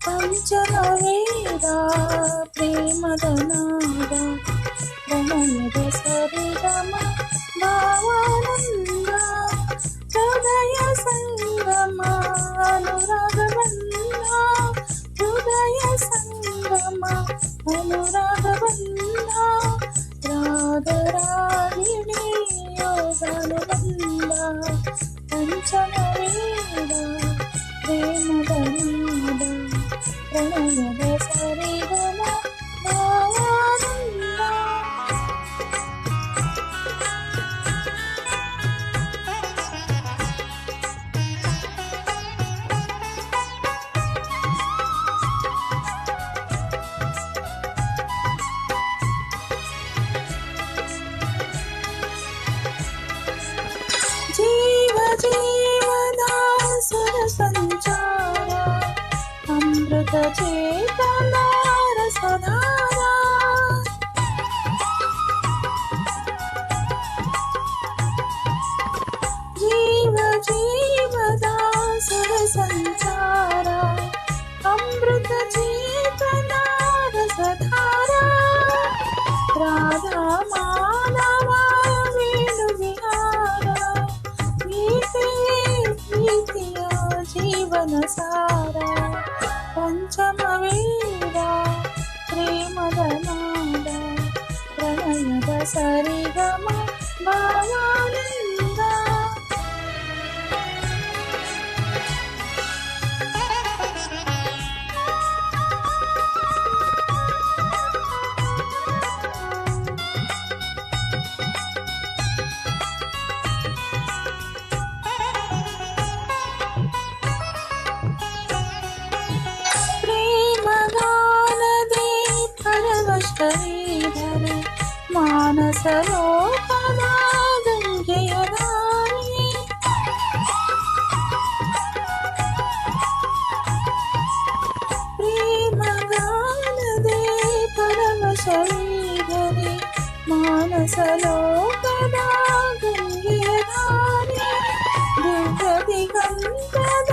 ಪಂಚಮವೇದ ಪ್ರೇಮದ ನಾದ ಪ್ರಣಯದ ಸರಿಗಮ ಭಾವಾನಂದ ಹೃದಯ ಸಂಗಮ ಅನುರಾಗವನ್ನ ಹೃದಯ ಸಂಗಮ ಅನುರಾಗವನ್ನ ರಾಗರಾಗಿಣಿ ಯೋಗನುಬಂಧ ಪಂಚಮವೇದ ಪ್ರೇಮದ ನಾದ ಪ್ರಣಯದ ಸರಿಗಮ ಭಾವಾನಂದ. ಜೀವ ಜೀವದ ಸುರ ಸಂಚಾರ ಅಮೃತ ಚೇತನ ರಸಧಾರ ಜೀವ ಜೀವದ ಸುರ ಸಂಚಾರ ಅಮೃತ ಚೇತನ ರಸಧಾರ ರಾಧಾ ಮಾನವ ವೇಣು ವಿಹಾರ ಗೀತೆ ಪ್ರೀತಿಯ ಜೀವನ ಸಾರ ಪಂಚಮವೇದ ಪ್ರೇಮದ ನಾದ ಪ್ರಣಯದ ಸರಿಗಮ ಭಾವಾನಂದ. ಪ್ರೇಮಗಾನದಿ ಪರವಶರೀಧರೆ ಮಾನಸ ಲೋಕದ ಗಂಗೆಯ ದಾರಿ ಪ್ರೇಮಗಾನದಿ ಪರವಶರೀಧರೆ ಮಾನಸ ಲೋಕದ ಗಂಗೆಯ ದಾರಿ ದಿವ್ಯ ದಿಗಂತದ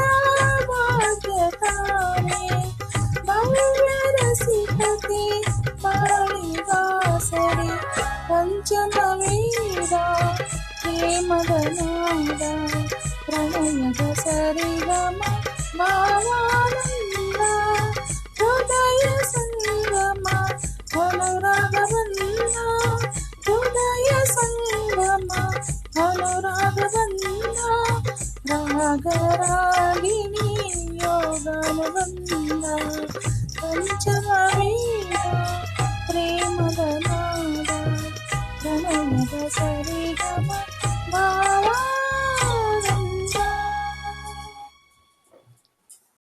ಭಾಗ್ಯತಾರೆ ಭವ್ಯ ರಸಿಕತೆ ಬಾಳಿಗಾಸರೆ ಪಂಚಮವೇದ ಪ್ರೇಮದ ನಾದ ಪ್ರಣಯದ ಸರಿಗಮ